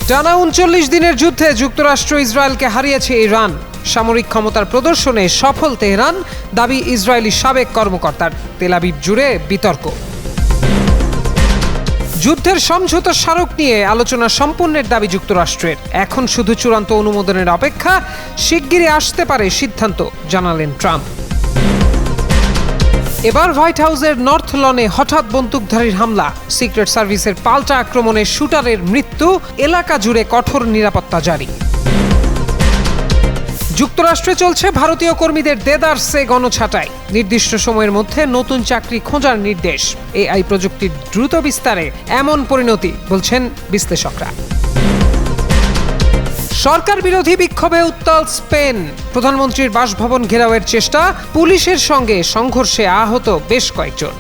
টানা ৩৯ দিনের যুদ্ধে যুক্তরাষ্ট্র ইসরায়েলকে হারিয়েছে ইরান। সামরিক ক্ষমতার প্রদর্শনে সফল তেহরান, দাবি ইসরায়েলি সাবেক কর্মকর্তার। তেল আবিব জুড়ে বিতর্ক। যুদ্ধের সমঝোতা স্মারক নিয়ে আলোচনা সম্পূর্ণের দাবি যুক্তরাষ্ট্রের। এখন শুধু চূড়ান্ত অনুমোদনের অপেক্ষা, শিগগিরই আসতে পারে সিদ্ধান্ত, জানালেন ট্রাম্প। এবার হোয়াইট হাউসের নর্থ লনে হঠাৎ বন্দুকধারীর হামলা, সিক্রেট সার্ভিসের পাল্টা আক্রমণে শুটারের মৃত্যু, এলাকা জুড়ে কঠোর নিরাপত্তা জারি। যুক্তরাষ্ট্রে চলছে ভারতীয় কর্মীদের দেদারসে গণছাঁটাই, নির্দিষ্ট সময়ের মধ্যে নতুন চাকরি খোঁজার নির্দেশ। এআই প্রযুক্তির দ্রুত বিস্তারে এমন পরিণতি, বলছেন বিশ্লেষকরা। সরকার বিরোধী বিক্ষোভে উত্তাল স্পেন, প্রধানমন্ত্রীর বাসভবন ঘেরাওয়ের চেষ্টা, পুলিশের সঙ্গে সংঘর্ষে আহত বেশ কয়েকজন।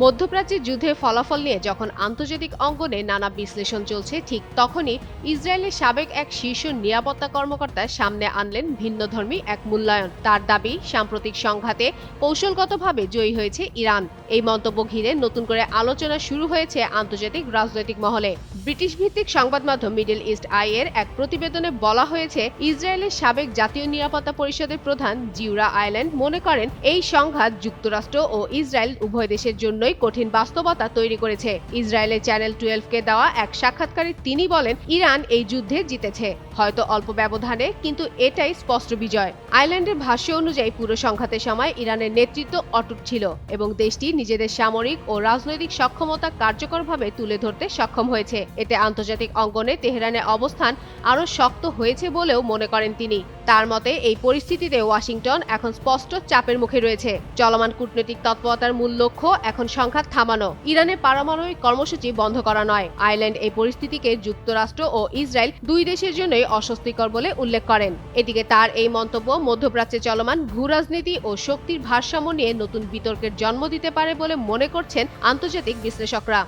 মধ্যপ্রাচ্যের যুদ্ধের ফলাফল নিয়ে যখন আন্তর্জাতিক অঙ্গনে নানা বিশ্লেষণ চলছে, ঠিক তখনই ইসরায়েলের সাবেক এক শীর্ষ নিরাপত্তা কর্মকর্তা সামনে আনলেন ভিন্নধর্মী এক মূল্যায়ন। তার দাবি, সাম্প্রতিক সংঘাতে কৌশলগতভাবে জয়ী হয়েছে ইরান। এই মন্তব্য ঘিরে নতুন করে আলোচনা শুরু হয়েছে আন্তর্জাতিক রাজনৈতিক মহলে। ব্রিটিশ ভিত্তিক সংবাদ মাধ্যম মিডল ইস্ট আই এর এক প্রতিবেদনে বলা হয়েছে, ইসরায়েলের সাবেক জাতীয় নিরাপত্তা পরিষদের প্রধান জিউরা আইল্যান্ড মনে করেন, এই সংঘাত যুক্তরাষ্ট্র ও ইসরায়েল উভয় দেশের জন্য কঠিন বাস্তবতা তৈরি করেছে। ইসরায়েলের চ্যানেল 12-কে দেওয়া এক সাক্ষাৎকারে তিনি বলেন, ইরান এই যুদ্ধে জিতেছে, হয়তো অল্প ব্যবধানে, কিন্তু এটাই স্পষ্ট বিজয়। আইল্যান্ডের ভাষ্য অনুযায়ী পুরো সংঘাতের সময় ইরানের নেতৃত্ব অটুট ছিল এবং দেশটি নিজেদের সামরিক ও রাজনৈতিক সক্ষমতা কার্যকরভাবে তুলে ধরতে সক্ষম হয়েছে। এতে আন্তর্জাতিক অঙ্গনে তেহরানের অবস্থান আরও শক্ত হয়েছে বলেও মনে করেন তিনি। তার মতে, এই পরিস্থিতিতে ওয়াশিংটন এখন স্পষ্ট চাপের মুখে রয়েছে। চলমান কূটনৈতিক তৎপরতার মূল লক্ষ্য এখন সংঘাত থামানো, ইরানের পারমাণবিক কর্মসূচি বন্ধ করা নয়। আইল্যান্ড এই পরিস্থিতিকে যুক্তরাষ্ট্র ও ইসরায়েল দুই দেশের জন্যই অস্বস্তিকর বলে উল্লেখ করেন। এদিকে তার এই মন্তব্য মধ্যপ্রাচ্যে চলমান ভূরাজনীতি ও শক্তির ভারসাম্য নিয়ে নতুন বিতর্কের জন্ম দিতে পারে বলে মনে করছেন আন্তর্জাতিক বিশ্লেষকরা।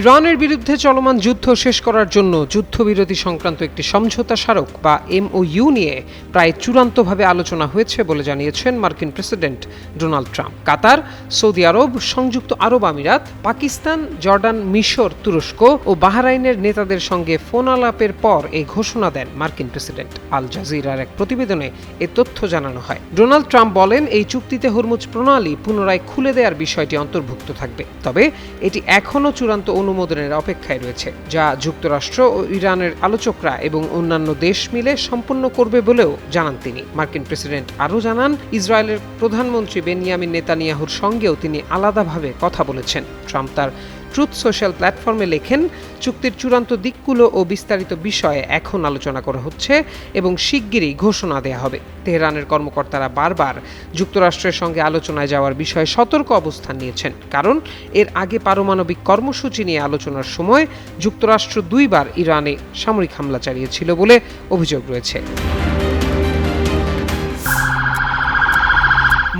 ইরানের বিরুদ্ধে চলমান যুদ্ধ শেষ করার জন্য যুদ্ধবিরতি সংক্রান্ত একটি সমঝোতা স্মারক বা MOU নিয়ে প্রায় চূড়ান্তভাবে আলোচনা হয়েছে বলে জানিয়েছেন মার্কিন প্রেসিডেন্ট ডোনাল্ড ট্রাম্প। কাতার, সৌদি আরব, সংযুক্ত আরব আমিরাত, পাকিস্তান, জর্ডান, মিশর, তুরস্ক ও বাহরাইনের নেতাদের সঙ্গে ফোন আলাপের পর এই ঘোষণা দেন মার্কিন প্রেসিডেন্ট। আল জাজিরার এক প্রতিবেদনে এ তথ্য জানানো হয়। ডোনাল্ড ট্রাম্প বলেন, এই চুক্তিতে হরমুজ প্রণালী পুনরায় খুলে দেওয়ার বিষয়টি অন্তর্ভুক্ত থাকবে, তবে এটি এখনও চূড়ান্ত অনুমোদনের অপেক্ষায় রয়েছে, যা যুক্তরাষ্ট্র ও ইরানের আলোচকরা এবং অন্যান্য দেশ মিলে সম্পন্ন করবে বলেও জানান তিনি। মার্কিন প্রেসিডেন্ট আরও জানান, ইসরায়েলের প্রধানমন্ত্রী বেনিয়ামিন নেতানিয়াহুর সঙ্গেও তিনি আলাদাভাবে কথা বলেছেন। ট্রাম্প তার ট্রুথ সোশ্যাল প্ল্যাটফর্মে লেখেন, চুক্তির চূড়ান্ত দিকগুলো ও বিস্তারিত বিষয়ে এখন আলোচনা করা হচ্ছে এবং শিগগিরই ঘোষণা দেয়া হবে। তেহরানের কর্মকর্তারা বারবার যুক্তরাষ্ট্রের সঙ্গে আলোচনায় যাওয়ার বিষয়ে সতর্ক অবস্থান নিয়েছেন, কারণ এর আগে পারমাণবিক কর্মসূচি নিয়ে আলোচনার সময় যুক্তরাষ্ট্র দুইবার ইরানে সামরিক হামলা চালিয়েছিল বলে অভিযোগ রয়েছে।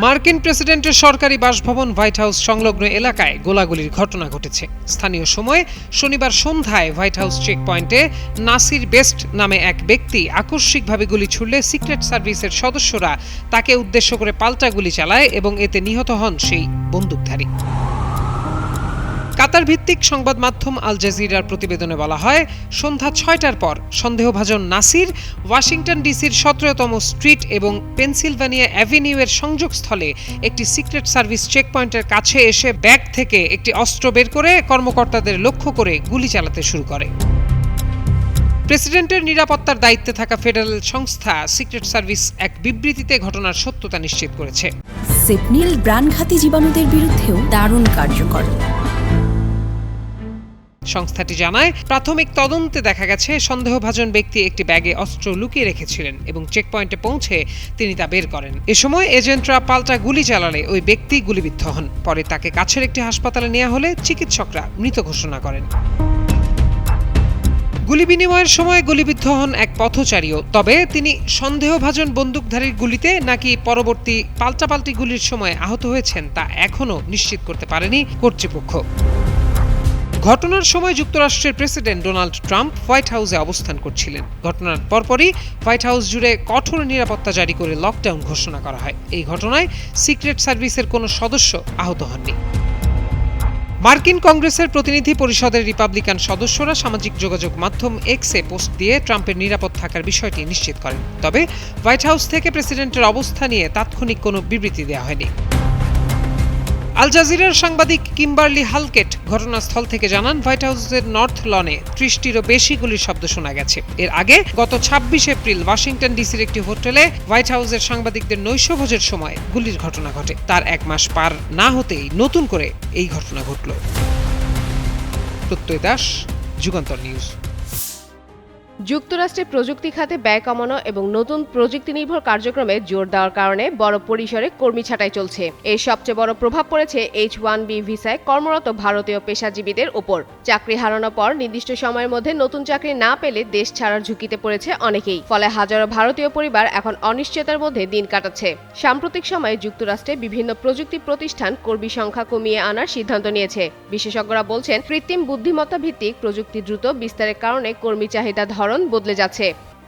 মার্কিন প্রেসিডেন্টের সরকারি বাসভবন হোয়াইট হাউস সংলগ্ন এলাকায় গোলাগুলির ঘটনা ঘটেছে। স্থানীয় সময় শনিবার সন্ধ্যায় হোয়াইট হাউস চেকপয়েন্টে নাসির বেস্ট নামে এক ব্যক্তি আকস্মিকভাবে গুলি ছুড়লে সিক্রেট সার্ভিসের সদস্যরা তাকে উদ্দেশ্য করে পাল্টা গুলি চালায় এবং এতে নিহত হন সেই বন্দুকধারী। কাতার ভিত্তিক সংবাদ মাধ্যম আল জাজিরার প্রতিবেদনে বলা হয়, সন্ধ্যা 6টার পর সন্দেহভাজন নাসির ওয়াশিংটন ডিসির 17তম স্ট্রিট এবং পেনসিলভানিয়া অ্যাভিনিউয়ের সংযোগস্থলে একটি সিক্রেট সার্ভিস চেকপয়েন্টের কাছে এসে ব্যাগ থেকে একটি অস্ত্র বের করে কর্মকর্তাদের লক্ষ্য করে গুলি চালাতে শুরু করে। প্রেসিডেন্টের নিরাপত্তার দায়িত্বে থাকা ফেডারেল সংস্থা সিক্রেট সার্ভিস এক বিবৃতিতে ঘটনার সত্যতা নিশ্চিত করেছে। সিপনিল প্রাণঘাতী জীবাণুদের বিরুদ্ধেও দারুণ কার্যকর। সংস্থাটি জানায়, প্রাথমিক তদন্তে দেখা গেছে সন্দেহভাজন ব্যক্তি একটি ব্যাগে অস্ত্র লুকিয়ে রেখেছিলেন এবং চেকপয়েন্টে পৌঁছে তিনি তা বের করেন। এ সময় এজেন্টরা পাল্টা গুলি চালালে ওই ব্যক্তি গুলিবিদ্ধ হন। পরে তাকে কাছের একটি হাসপাতালে নেওয়া হলে চিকিৎসকরা মৃত ঘোষণা করেন। গুলি বিনিময়ের সময় গুলিবিদ্ধ হন এক পথচারীও, তবে তিনি সন্দেহভাজন বন্দুকধারীর গুলিতে নাকি পরবর্তী পাল্টাপাল্টি গুলির সময় আহত হয়েছেন তা এখনও নিশ্চিত করতে পারেনি কর্তৃপক্ষ। ঘটনার সময় যুক্তরাষ্ট্রের প্রেসিডেন্ট ডোনাল্ড ট্রাম্প হোয়াইট হাউসে অবস্থান করছিলেন। ঘটনার পরপরই হোয়াইট হাউস জুড়ে কঠোর নিরাপত্তা জারি করে লকডাউন ঘোষণা করা হয়। এই ঘটনায় সিক্রেট সার্ভিসের কোনো সদস্য আহত হননি। মার্কিন কংগ্রেসের প্রতিনিধি পরিষদের রিপাবলিকান সদস্যরা সামাজিক যোগাযোগ মাধ্যম এক্সে পোস্ট দিয়ে ট্রাম্পের নিরাপদ থাকার বিষয়টি নিশ্চিত করেন। তবে হোয়াইট হাউস থেকে প্রেসিডেন্টের অবস্থা নিয়ে তাৎক্ষণিক কোনো বিবৃতি দেওয়া হয়নি। আল জাজিরার সাংবাদিক কিম্বারলি হালকেট ঘটনাস্থল থেকে জানান, হোয়াইট হাউসের নর্থ লনে 30টিরও বেশি গুলির শব্দ শোনা গেছে। এর আগে গত 26 এপ্রিল ওয়াশিংটন ডিসির একটি হোটেলে হোয়াইট হাউসের সাংবাদিকদের নৈশভোজের সময় গুলির ঘটনা ঘটে। তার 1 মাস পার না হতেই নতুন করে এই ঘটনা ঘটল। প্রত্যয় দাস, যুগান্তর নিউজ। যুক্তরাষ্ট্রে প্রযুক্তি খাতে ব্যয় কমানো এবং নতুন প্রযুক্তি নির্ভর কার্যক্রমে জোর দেওয়ার কারণে বড় পরিসরে কর্মী ছাঁটাই চলছে। এর সবচেয়ে বড় প্রভাব পড়েছে H-1B ভিসায় কর্মরত ভারতীয় পেশাজীবীদের উপর। চাকরি হারানোর পর নির্দিষ্ট সময়ের মধ্যে নতুন চাকরি না পেলে দেশ ছাড়ার ঝুঁকিতে পড়েছে অনেকেই। ফলে হাজারো ভারতীয় পরিবার এখন অনিশ্চয়তার মধ্যে দিন কাটাচ্ছে। সাম্প্রতিক সময়ে যুক্তরাষ্ট্রে বিভিন্ন প্রযুক্তি প্রতিষ্ঠান কর্মী সংখ্যা কমিয়ে আনার সিদ্ধান্ত নিয়েছে। বিশেষজ্ঞরা বলছেন, কৃত্রিম বুদ্ধিমত্তা ভিত্তিক প্রযুক্তি দ্রুত বিস্তারের কারণে কর্মী চাহিদা বদলে যাচ্ছে।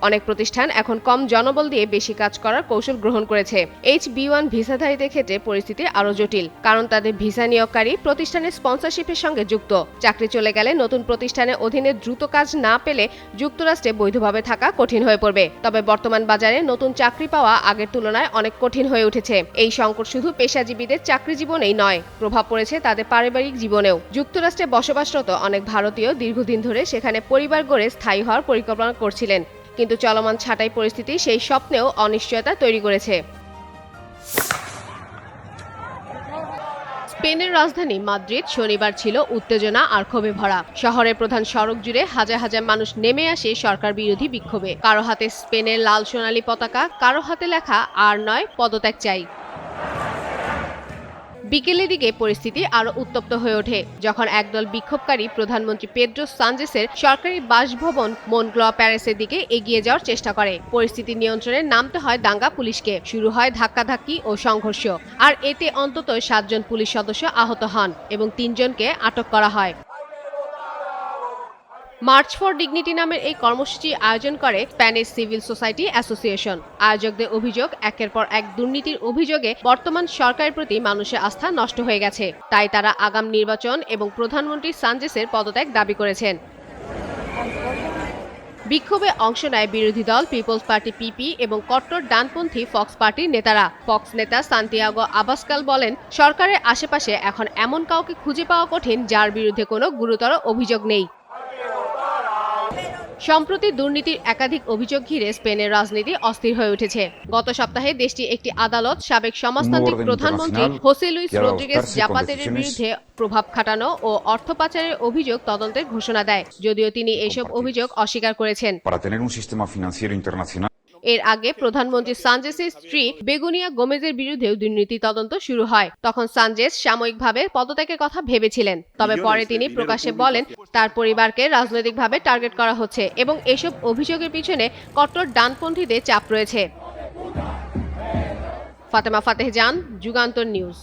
অনেক প্রতিষ্ঠান এখন কম জনবল দিয়ে বেশি কাজ করার কৌশল গ্রহণ করেছে। H-1B ভিসাধারীদের ক্ষেত্রে পরিস্থিতি আরও জটিল, কারণ তাদের ভিসা নিয়োগকারী প্রতিষ্ঠানের স্পন্সরশিপের সঙ্গে যুক্ত। চাকরি চলে গেলে নতুন প্রতিষ্ঠানের অধীনে দ্রুত কাজ না পেলে যুক্তরাষ্ট্রে বৈধভাবে থাকা কঠিন হয়ে পড়বে। তবে বর্তমান বাজারে নতুন চাকরি পাওয়া আগের তুলনায় অনেক কঠিন হয়ে উঠেছে। এই সংকট শুধু পেশাজীবীদের চাকরি জীবনেই নয়, প্রভাব পড়েছে তাদের পারিবারিক জীবনেও। যুক্তরাষ্ট্রে বসবাসরত অনেক ভারতীয় দীর্ঘদিন ধরে সেখানে পরিবার গড়ে স্থায়ী হওয়ার পরিকল্পনা করছিলেন, কিন্তু চলমান ছাঁটাই পরিস্থিতি সেই স্বপ্নেও অনিশ্চয়তা তৈরি করেছে। স্পেনের রাজধানী মাদ্রিদ শনিবার ছিল উত্তেজনা আর ক্ষোভে ভরা। শহরের প্রধান সড়ক জুড়ে হাজার হাজার মানুষ নেমে আসে সরকার বিরোধী বিক্ষোভে। কারো হাতে স্পেনের লাল সোনালী পতাকা, কারো হাতে লেখা আর নয়, পদত্যাগ চাই। বিকেলের দিকে পরিস্থিতি আরো উত্তপ্ত হয়ে ওঠে যখন একদল বিক্ষোভকারী প্রধানমন্ত্রী পেদ্রো সানচেসের সরকারি বাসভবন মনগ্লোয়া প্যারিসের দিকে এগিয়ে যাওয়ার চেষ্টা করে। পরিস্থিতি নিয়ন্ত্রণে নামতে হয় দাঙ্গা পুলিশকে। শুরু হয় ধাক্কাধাক্কি ও সংঘর্ষ, আর এতে অন্তত 7 জন পুলিশ সদস্য আহত হন এবং 3 জনকে আটক করা হয়। মার্চ ফর ডিগনিটি নামের এই কর্মসূচি আয়োজন করে স্প্যানিশ সিভিল সোসাইটি অ্যাসোসিয়েশন। আয়োজকদের অভিযোগ, একের পর এক দুর্নীতির অভিযোগে বর্তমান সরকারের প্রতি মানুষের আস্থা নষ্ট হয়ে গেছে। তাই তারা আগাম নির্বাচন এবং প্রধানমন্ত্রী সানচেসের পদত্যাগ দাবি করেছেন। বিক্ষোভে অংশ নেয় বিরোধী দল পিপলস পার্টি পিপি এবং কট্টর ডানপন্থী ফক্স পার্টির নেতারা। ফক্স নেতা সান্তিয়াগো আবাসকাল বলেন, সরকারের আশেপাশে এখন এমন কাউকে খুঁজে পাওয়া কঠিন যার বিরুদ্ধে কোনো গুরুতর অভিযোগ নেই। সম্প্রতি দুর্নীতির একাধিক অভিযোগ ঘিরে স্পেনের রাজনীতি অস্থির হয়ে উঠেছে। গত সপ্তাহে দেশটির একটি আদালত সাবেক সমাজতান্ত্রিক প্রধানমন্ত্রী হোসে লুইস রদ্রিগেজ জাপাতেরের বিরুদ্ধে প্রভাব খাটানো ও অর্থ পাচারের অভিযোগ তদন্তের ঘোষণা দেয়, যদিও তিনি এসব অভিযোগ অস্বীকার করেছেন। এর আগে প্রধানমন্ত্রী সানচেসের স্ত্রী বেগুনিয়া গোমেজের বিরুদ্ধেও দুর্নীতি তদন্ত শুরু হয়। তখন সানচেস সাময়িকভাবে পদত্যাগের কথা ভেবেছিলেন, তবে পরে তিনি প্রকাশ্যে বলেন তার পরিবারকে রাজনৈতিকভাবে টার্গেট করা হচ্ছে এবং এসব অভিযোগের পিছনে কট্টর ডানপন্থীদের চাপ রয়েছে। ফাতেমা ফাতেহ জান, যুগান্তর নিউজ।